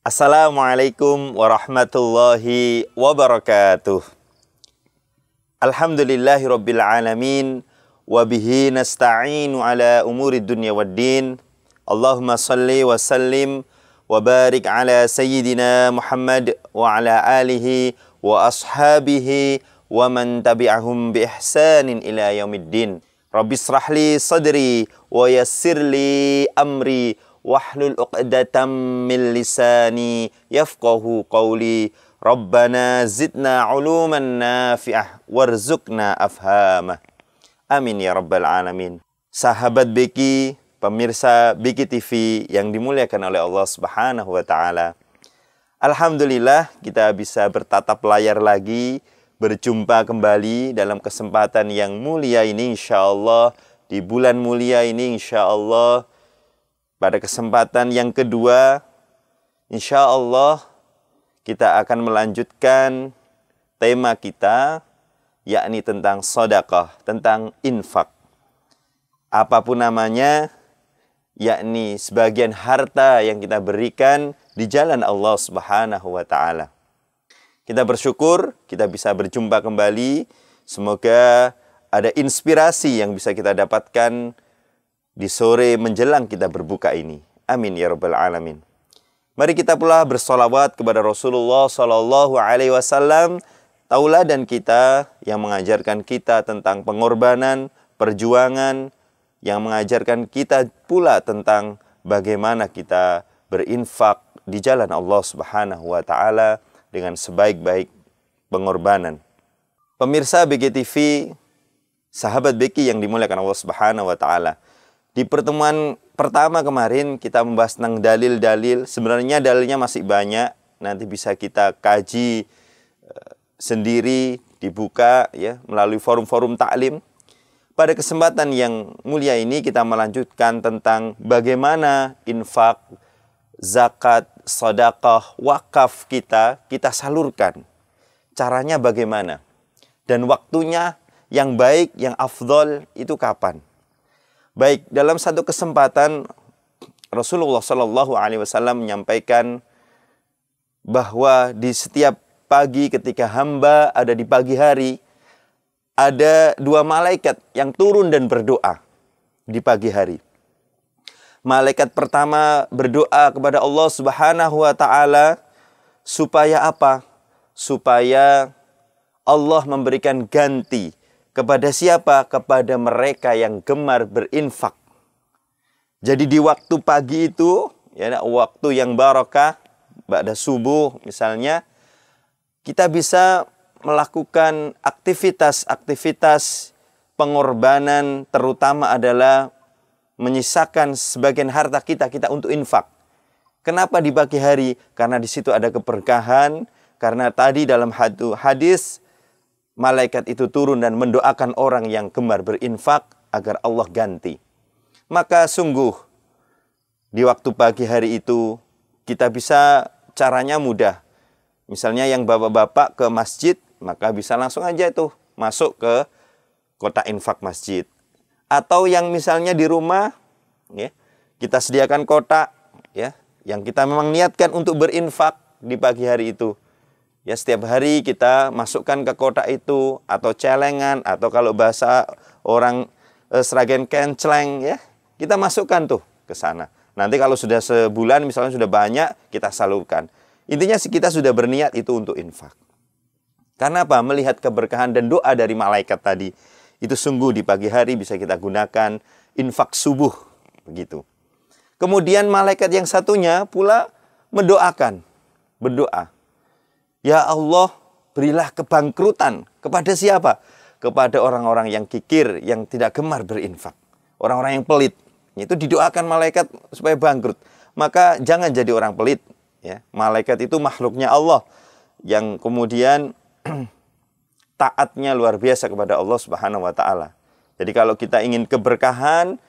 Assalamualaikum warahmatullahi wabarakatuh. Alhamdulillahi rabbil alamin. Wabihi nasta'inu ala umuri dunya waddin. Allahumma salli wa sallim wa barik ala sayyidina Muhammad wa ala alihi wa ashabihi wa man tabi'ahum bi ihsanin ila yaumiddin. Rabbi israhli sadri wa yassirli amri wahlul uqdatam min lisani yafqahu qawli. Rabbana zidna uluman nafi'ah warzuqna afhamah. Amin ya rabbal alamin. Sahabat Beki, pemirsa Beki TV yang dimuliakan oleh Allah Subhanahu wa taala. Alhamdulillah kita bisa bertatap layar lagi, berjumpa kembali dalam kesempatan yang mulia ini insyaallah, di bulan mulia ini insyaallah. Pada kesempatan yang kedua, insya Allah kita akan melanjutkan tema kita, yakni tentang sedekah, tentang infak. Apapun namanya, yakni sebagian harta yang kita berikan di jalan Allah Subhanahu wa taala. Kita bersyukur kita bisa berjumpa kembali. Semoga ada inspirasi yang bisa kita dapatkan di sore menjelang kita berbuka ini. Amin ya rabbal alamin. Mari kita pula bersolawat kepada Rasulullah Sallallahu Alaihi Wasallam, tauladan kita yang mengajarkan kita tentang pengorbanan, perjuangan, yang mengajarkan kita pula tentang bagaimana kita berinfak di jalan Allah Subhanahu wa taala dengan sebaik-baik pengorbanan. Pemirsa BGTV, sahabat Beki yang dimuliakan Allah Subhanahu wa taala. Di pertemuan pertama kemarin kita membahas tentang dalil-dalil. Sebenarnya dalilnya masih banyak. Nanti bisa kita kaji sendiri, dibuka ya melalui forum-forum taklim. Pada kesempatan yang mulia ini kita melanjutkan tentang bagaimana infak, zakat, sedekah, wakaf kita salurkan. Caranya bagaimana? Dan waktunya yang baik, yang afdol itu kapan? Baik, dalam satu kesempatan Rasulullah Shallallahu Alaihi Wasallam menyampaikan bahwa di setiap pagi ketika hamba ada di pagi hari, ada dua malaikat yang turun dan berdoa di pagi hari. Malaikat pertama berdoa kepada Allah Subhanahu wa taala supaya apa? Supaya Allah memberikan ganti kepada siapa? Kepada mereka yang gemar berinfak. Jadi di waktu pagi itu, ya, waktu yang barakah, ba'da subuh misalnya, kita bisa melakukan aktivitas-aktivitas pengorbanan, terutama adalah menyisakan sebagian harta kita untuk infak. Kenapa di pagi hari? Karena di situ ada keberkahan, karena tadi dalam hadis malaikat itu turun dan mendoakan orang yang gemar berinfak agar Allah ganti. Maka sungguh di waktu pagi hari itu kita bisa, caranya mudah. Misalnya yang bapak-bapak ke masjid, maka bisa langsung aja itu masuk ke kotak infak masjid. Atau yang misalnya di rumah, ya, kita sediakan kotak, ya, yang kita memang niatkan untuk berinfak di pagi hari itu. Ya, setiap hari kita masukkan ke kotak itu, atau celengan, atau kalau bahasa orang Sragen kencleng, ya, kita masukkan tuh ke sana. Nanti kalau sudah sebulan misalnya sudah banyak, kita salurkan. Intinya kita sudah berniat itu untuk infak. Karena apa? Melihat keberkahan dan doa dari malaikat tadi, itu sungguh di pagi hari bisa kita gunakan infak subuh, begitu. Kemudian malaikat yang satunya pula mendoakan, berdoa. Ya Allah, berilah kebangkrutan kepada siapa? Kepada orang-orang yang kikir, yang tidak gemar berinfak. Orang-orang yang pelit. Itu didoakan malaikat supaya bangkrut. Maka jangan jadi orang pelit. Ya. Malaikat itu makhluknya Allah. Yang kemudian taatnya luar biasa kepada Allah Subhanahu wa taala. Jadi kalau kita ingin keberkahan,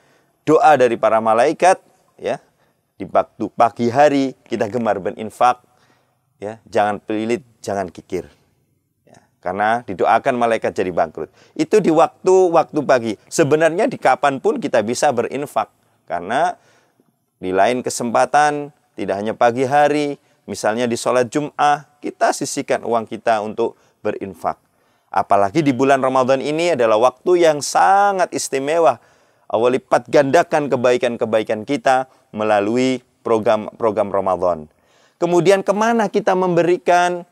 doa dari para malaikat, ya, di waktu pagi hari kita gemar berinfak. Ya, jangan pelit, jangan kikir. Ya, karena didoakan malaikat jadi bangkrut. Itu di waktu pagi. Sebenarnya di kapanpun kita bisa berinfak. Karena di lain kesempatan, tidak hanya pagi hari, Misalnya di sholat Jum'ah, kita sisihkan uang kita untuk berinfak. Apalagi di bulan Ramadan ini adalah waktu yang sangat istimewa. Allah lipat gandakan kebaikan-kebaikan kita melalui program Ramadan. Kemudian kemana kita memberikan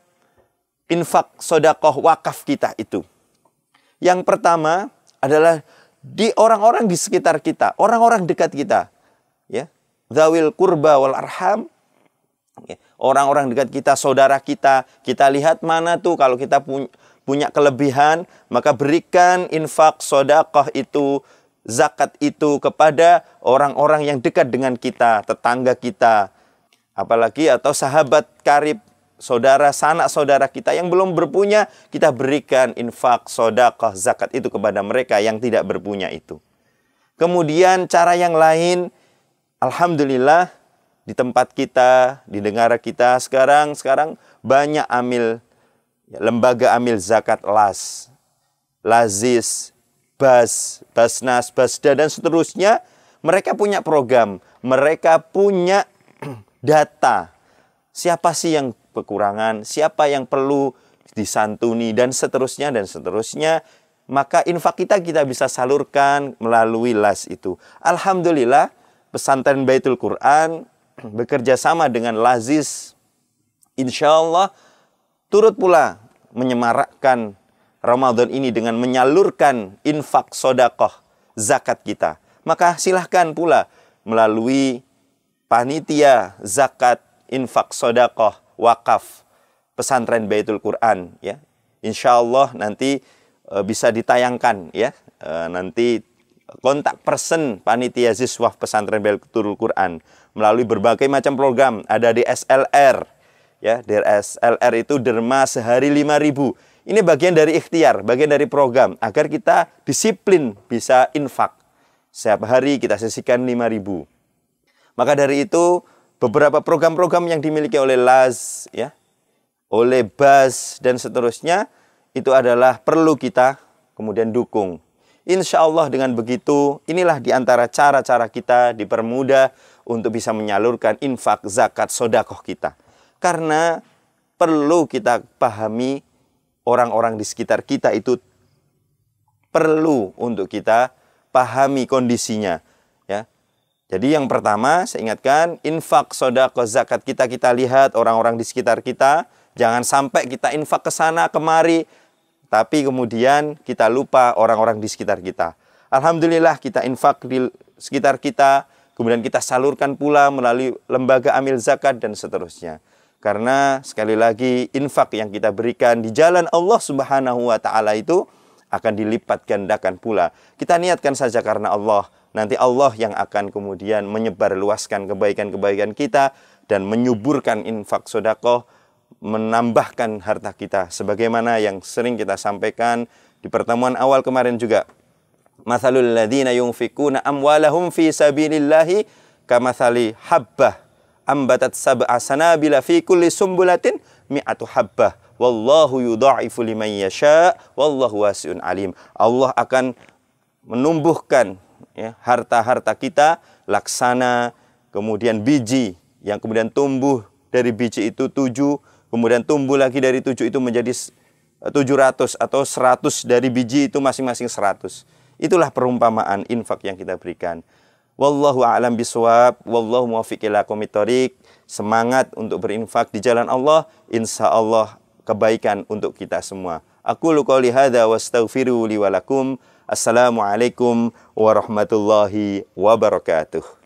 infak, sodakoh, wakaf kita itu? Yang pertama adalah di orang-orang di sekitar kita, orang-orang dekat kita. Ya, Dzawil qurba wal arham. Orang-orang dekat kita, saudara kita lihat mana tuh kalau kita punya kelebihan, maka berikan infak, sedekah itu, zakat itu kepada orang-orang yang dekat dengan kita, tetangga kita, apalagi atau sahabat karib, saudara, sanak saudara kita yang belum berpunya, kita berikan infak, sedekah, zakat itu kepada mereka yang tidak berpunya itu. Kemudian cara yang lain, alhamdulillah, di tempat kita, di negara kita sekarang banyak lembaga amil zakat LAS, Lazis, Basnas, Basda dan seterusnya. Mereka punya program, mereka punya data. Siapa sih yang kekurangan, siapa yang perlu disantuni dan seterusnya dan seterusnya. Maka infak kita bisa salurkan melalui LAS itu. Alhamdulillah, pesantren Baitul Quran bekerja sama dengan Lazis, insya Allah turut pula menyemarakkan Ramadan ini dengan menyalurkan infak, sodakoh, zakat kita. Maka silahkan pula melalui panitia zakat, infak, sodakoh, wakaf pesantren Baitul Quran. Ya, insya Allah nanti bisa ditayangkan. Ya, nanti kontak person panitia ziswah pesantren Baitul Quran melalui berbagai macam program. Ada di SLR, ya, di SLR itu derma sehari 5.000. Ini bagian dari ikhtiar, bagian dari program agar kita disiplin bisa infak. Setiap hari kita sisihkan 5.000. Maka dari itu beberapa program-program yang dimiliki oleh LAS, ya, oleh BAS dan seterusnya itu adalah perlu kita kemudian dukung. Insya Allah dengan begitu, inilah diantara cara-cara kita dipermudah untuk bisa menyalurkan infak, zakat, sodakoh kita. Karena perlu kita pahami orang-orang di sekitar kita itu perlu untuk kita pahami kondisinya. Ya. Jadi yang pertama saya ingatkan, infak, sodakoh, zakat kita lihat orang-orang di sekitar kita. Jangan sampai kita infak ke sana kemari, tapi kemudian kita lupa orang-orang di sekitar kita. Alhamdulillah kita infak di sekitar kita, kemudian kita salurkan pula melalui lembaga amil zakat dan seterusnya. Karena sekali lagi infak yang kita berikan di jalan Allah Subhanahu wa taala itu akan dilipat gandakan pula. Kita niatkan saja karena Allah, nanti Allah yang akan kemudian menyebarluaskan kebaikan-kebaikan kita dan menyuburkan infak sedekah, menambahkan harta kita sebagaimana yang sering kita sampaikan di pertemuan awal kemarin juga. Mathalul ladzina yunfikuna amwalahum fi sabilillahi kamathali habbah ambatat sab'a sanabila fi kulli sumbulatin mi'atu habbah wallahu yudha'ifu liman yasha wallahu wasi'un alim. Allah akan menumbuhkan, ya, harta-harta kita laksana kemudian biji yang kemudian tumbuh dari biji itu 7, kemudian tumbuh lagi dari 7 itu menjadi 700 atau 100 dari biji itu masing-masing 100. Itulah perumpamaan infak yang kita berikan. Wallahu a'lam bishawab, wallahu muwaffiq ila aqwamit thoriq. Semangat untuk berinfak di jalan Allah, insya Allah kebaikan untuk kita semua. Aqulu qouli hadza wastaghfiru li wa lakum. Assalamualaikum warahmatullahi wabarakatuh.